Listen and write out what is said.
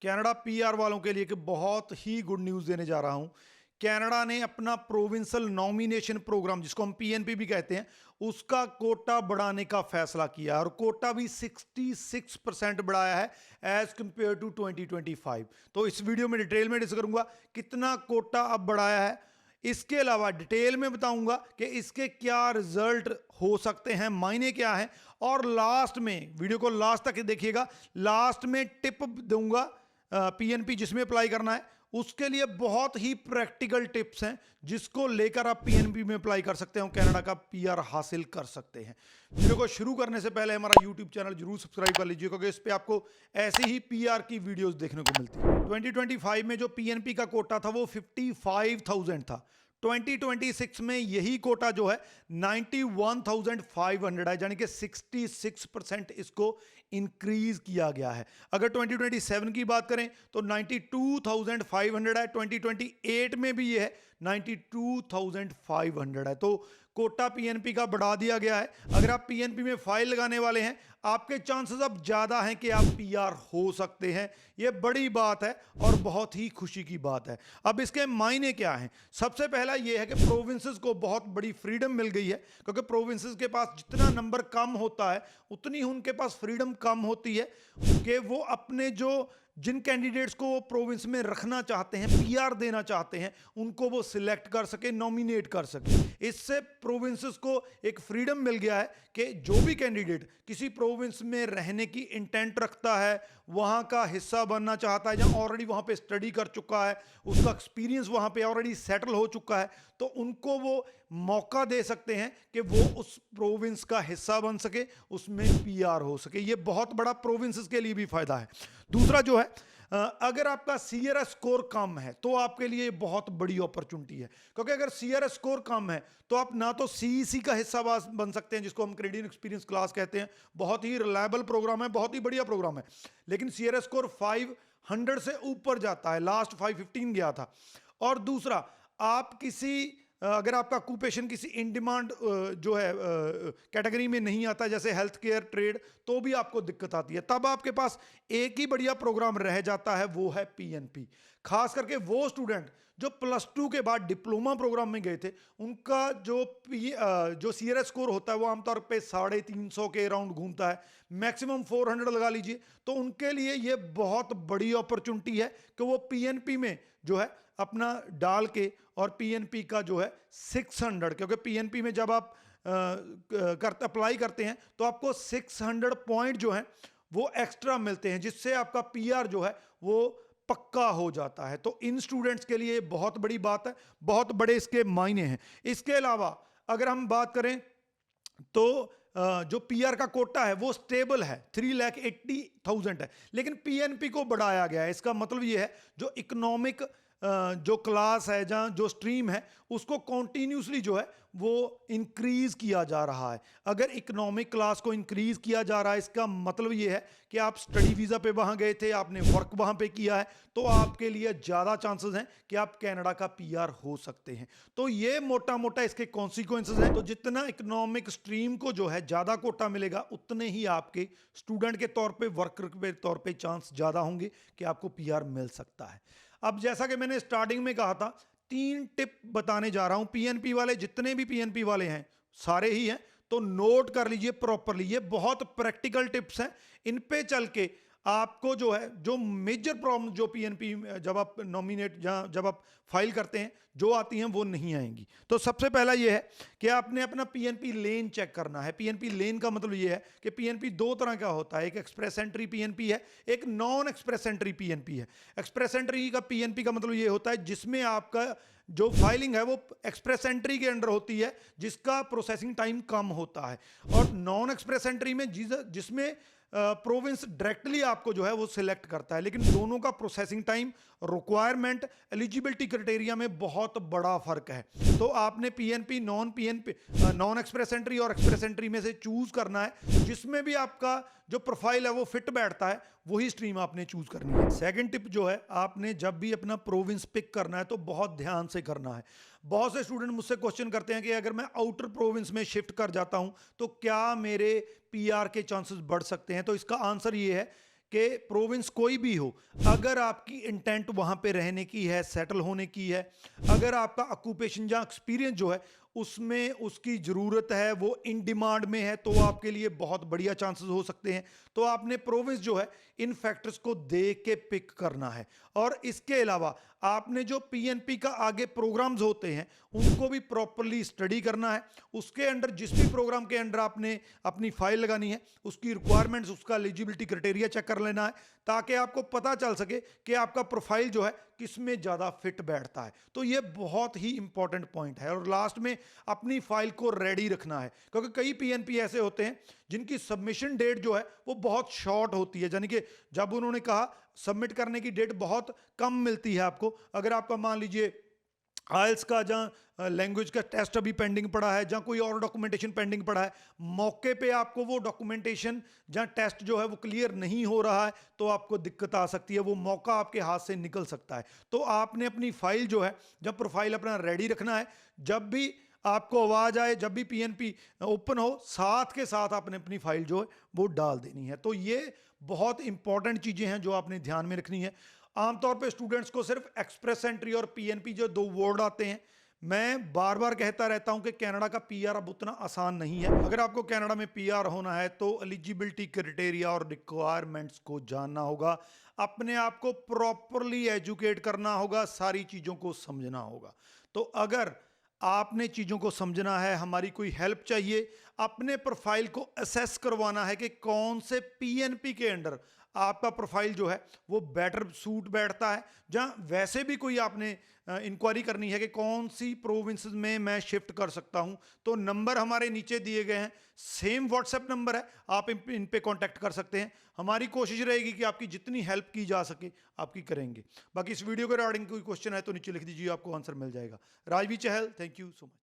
Canada PR वालों के लिए कि बहुत ही गुड न्यूज़ देने जा रहा हूं। कनाडा ने अपना प्रोविंशियल नॉमिनेशन प्रोग्राम, जिसको हम पीएनपी भी कहते हैं, उसका कोटा बढ़ाने का फैसला किया और कोटा भी 66% बढ़ाया है एज कंपेयर टू 2025। तो इस वीडियो में डिटेल में डिस्कस करूंगा कितना कोटा अब बढ़ाया है। इसके अलावा डिटेल में बताऊंगा कि इसके क्या रिजल्ट हो सकते हैं, मायने क्या है, और लास्ट में वीडियो को लास्ट तक देखिएगा। लास्ट में टिप दूंगा पीएनपी जिसमें अप्लाई करना है, उसके लिए बहुत ही प्रैक्टिकल टिप्स हैं जिसको लेकर आप पीएनपी में अप्लाई कर सकते हो, कनाडा का पीआर हासिल कर सकते हैं। वीडियो को शुरू करने से पहले हमारा यूट्यूब चैनल जरूर सब्सक्राइब कर लीजिए, क्योंकि इस पे आपको ऐसी ही पीआर की वीडियोस देखने को मिलती है। 2025 में जो पीएनपी का कोटा था वो 55,000 था। 2026 में यही कोटा जो है 91,500 है, यानी कि 66% इसको इंक्रीज किया गया है। अगर 2027 की बात करें तो 92,500 है। 2028 में भी ये है 92,500 है। तो कोटा पीएनपी का बढ़ा दिया गया है। अगर आप पीएनपी में फाइल लगाने वाले हैं, आपके चांसेस अब ज्यादा हैं कि आप पीआर हो सकते हैं। यह बड़ी बात है और बहुत ही खुशी की बात है। अब इसके मायने क्या हैं? सबसे पहला यह है कि प्रोविंसेस को बहुत बड़ी फ्रीडम मिल गई है, क्योंकि प्रोविंसेस के पास जितना नंबर कम होता है उतनी ही उनके पास फ्रीडम कम होती है कि वो अपने जिन कैंडिडेट्स को वो प्रोविंस में रखना चाहते हैं, पीआर देना चाहते हैं, उनको वो सिलेक्ट कर सके, नॉमिनेट कर सके। इससे प्रोविंसेस को एक फ्रीडम मिल गया है कि जो भी कैंडिडेट किसी प्रोविंस में रहने की इंटेंट रखता है, वहां का हिस्सा बनना चाहता है, या ऑलरेडी वहां पे स्टडी कर चुका है, उसका एक्सपीरियंस वहां पे ऑलरेडी सेटल हो चुका है, तो उनको वो मौका दे सकते हैं कि वो उस प्रोविंस का हिस्सा बन सके, उसमें पीआर हो सके। ये बहुत बड़ा प्रोविंसेस के लिए भी फायदा है। दूसरा जो है, अगर आपका सीआरएस स्कोर कम है तो आपके लिए बहुत बड़ी अपॉर्चुनिटी है, क्योंकि अगर सीआरएस स्कोर कम है तो आप ना तो सीईसी का हिस्सा बन सकते हैं, जिसको हम कैनेडियन एक्सपीरियंस क्लास कहते हैं। बहुत ही रिलायबल प्रोग्राम है, बहुत ही बढ़िया प्रोग्राम है, लेकिन सीआरएस स्कोर 500 से ऊपर जाता है, लास्ट 515 गया था। और दूसरा, आप अगर आपका ऑक्यूपेशन किसी इन डिमांड जो है कैटेगरी में नहीं आता, जैसे हेल्थ केयर, ट्रेड, तो भी आपको दिक्कत आती है। तब आपके पास एक ही बढ़िया प्रोग्राम रह जाता है, वो है पीएनपी। खास करके वो स्टूडेंट जो +2 के बाद डिप्लोमा प्रोग्राम में गए थे, उनका जो सीआरएस स्कोर होता है वो आमतौर पे 350 के अराउंड घूमता है, मैक्सिमम 400 लगा लीजिए। तो उनके लिए ये बहुत बड़ी अपॉर्चुनिटी है कि वो पीएनपी में जो है अपना डाल के, और पीएनपी का जो है 600, क्योंकि पीएनपी में जब आप अप्लाई करते हैं तो आपको 600 पॉइंट जो हैं वो एक्स्ट्रा मिलते हैं, जिससे आपका पीआर जो है वो पक्का हो जाता है। तो इन स्टूडेंट्स के लिए बहुत बड़ी बात है, बहुत बड़े इसके मायने हैं। इसके अलावा अगर हम बात करें तो जो पीआर का कोटा है वो स्टेबल है, 3,80,000 है, लेकिन पीएनपी को बढ़ाया गया है। इसका मतलब ये है जो इकोनॉमिक जो क्लास है, जहाँ जो स्ट्रीम है, उसको कॉन्टिन्यूसली जो है वो इंक्रीज किया जा रहा है। अगर इकोनॉमिक क्लास को इंक्रीज किया जा रहा है, इसका मतलब ये है कि आप स्टडी वीज़ा पे वहाँ गए थे, आपने वर्क वहाँ पे किया है, तो आपके लिए ज़्यादा चांसेस हैं कि आप कनाडा का पीआर हो सकते हैं। तो ये मोटा मोटा इसके कॉन्सिक्वेंसेस हैं। तो जितना इकोनॉमिक स्ट्रीम को जो है ज़्यादा कोटा मिलेगा, उतने ही आपके स्टूडेंट के तौर पर, वर्कर के तौर पर चांस ज़्यादा होंगे कि आपको पीआर मिल सकता है। अब जैसा कि मैंने स्टार्टिंग में कहा था, 3 टिप बताने जा रहा हूं। पीएनपी वाले, जितने भी पीएनपी वाले हैं, सारे ही हैं, तो नोट कर लीजिए प्रॉपरली। ये बहुत प्रैक्टिकल टिप्स हैं, इन पे चल के आपको जो है, जो मेजर प्रॉब्लम जो पीएनपी जब आप नॉमिनेट जब आप फाइल करते हैं जो आती हैं, वो नहीं आएंगी। तो सबसे पहला ये है कि आपने अपना पीएनपी लेन चेक करना है। पीएनपी लेन का मतलब ये है कि पीएनपी 2 तरह का होता है, एक एक्सप्रेस एंट्री पीएनपी है, एक नॉन एक्सप्रेस एंट्री पीएनपी है। एक्सप्रेस एंट्री का पीएनपी का मतलब ये होता है जिसमें आपका जो फाइलिंग है वो एक्सप्रेस एंट्री के अंडर होती है, जिसका प्रोसेसिंग टाइम कम होता है। और नॉन एक्सप्रेस एंट्री में जिसमें प्रोविंस डायरेक्टली आपको जो है वो सिलेक्ट करता है, लेकिन दोनों का processing time, requirement, eligibility criteria में बहुत बड़ा फर्क है। तो आपने पीएनपी, नॉन एक्सप्रेस एंट्री और एक्सप्रेस एंट्री में से चूज करना है, जिसमें भी आपका जो प्रोफाइल है वो फिट बैठता है, वही स्ट्रीम आपने चूज करनी है। सेकंड टिप जो है, आपने जब भी अपना प्रोविंस पिक करना है तो बहुत ध्यान से करना है। बहुत से स्टूडेंट मुझसे क्वेश्चन करते हैं कि अगर मैं आउटर प्रोविंस में शिफ्ट कर जाता हूं तो क्या मेरे पीआर के चांसेस बढ़ सकते हैं? तो इसका आंसर ये है कि प्रोविंस कोई भी हो, अगर आपकी इंटेंट वहां पे रहने की है, सेटल होने की है, अगर आपका ऑक्यूपेशन या एक्सपीरियंस जो है उसमें उसकी ज़रूरत है, वो इन डिमांड में है, तो आपके लिए बहुत बढ़िया चांसेस हो सकते हैं। तो आपने प्रोविंस जो है इन फैक्टर्स को देख के पिक करना है। और इसके अलावा आपने जो पीएनपी का आगे प्रोग्राम्स होते हैं उनको भी प्रॉपरली स्टडी करना है। उसके अंडर जिस भी प्रोग्राम के अंडर आपने अपनी फाइल लगानी है उसकी रिक्वायरमेंट्स, उसका एलिजिबिलिटी क्राइटेरिया चेक कर लेना है, ताकि आपको पता चल सके कि आपका प्रोफाइल जो है किसमें ज़्यादा फिट बैठता है। तो ये बहुत ही इंपॉर्टेंट पॉइंट है। और लास्ट में अपनी फाइल को रेडी रखना है, क्योंकि कई पीएनपी ऐसे होते हैं जिनकी सबमिशन डेट जो है वो बहुत शॉर्ट होती है, यानी कि जब उन्होंने कहा सबमिट करने की डेट बहुत कम मिलती है आपको। अगर आपका मान लीजिए आइल्स का जहाँ लैंग्वेज का टेस्ट अभी पेंडिंग पड़ा है, जहाँ कोई और डॉक्यूमेंटेशन पेंडिंग पड़ा है, मौके पे आपको वो डॉक्यूमेंटेशन जहाँ टेस्ट जो है वो क्लियर नहीं हो रहा है, तो आपको दिक्कत आ सकती है, वो मौका आपके हाथ से निकल सकता है। तो आपने अपनी फाइल जो है, जब प्रोफाइल अपना रेडी रखना है, जब भी आपको आवाज़ आए, जब भी पीएनपी ओपन हो, साथ के साथ आपने अपनी फाइल जो है वो डाल देनी है। तो ये बहुत इंपॉर्टेंट चीज़ें हैं जो आपने ध्यान में रखनी है। आमतौर पे स्टूडेंट्स को सिर्फ एक्सप्रेस एंट्री और पीएनपी जो दो वर्ड आते हैं, मैं बार बार कहता रहता हूं कि कनाडा का पीआर अब उतना आसान नहीं है। अगर आपको कनाडा में पीआर होना है तो एलिजिबिलिटी क्राइटेरिया और रिक्वायरमेंट्स को जानना होगा, अपने आप को प्रॉपरली एजुकेट करना होगा, सारी चीज़ों को समझना होगा। तो अगर आपने चीज़ों को समझना है, हमारी कोई हेल्प चाहिए, अपने प्रोफाइल को असेस करवाना है कि कौन से पीएनपी के अंडर आपका प्रोफाइल जो है वो बेटर सूट बैठता है, जहाँ वैसे भी कोई आपने इंक्वायरी करनी है कि कौन सी प्रोविंस में मैं शिफ्ट कर सकता हूँ, तो नंबर हमारे नीचे दिए गए हैं, सेम व्हाट्सएप नंबर है, आप इन पे कांटेक्ट कर सकते हैं। हमारी कोशिश रहेगी कि आपकी जितनी हेल्प की जा सके आपकी करेंगे। बाकी इस वीडियो के रिगार्डिंग कोई क्वेश्चन है तो नीचे लिख दीजिए, आपको आंसर मिल जाएगा। राजवी चहल, थैंक यू सो मच।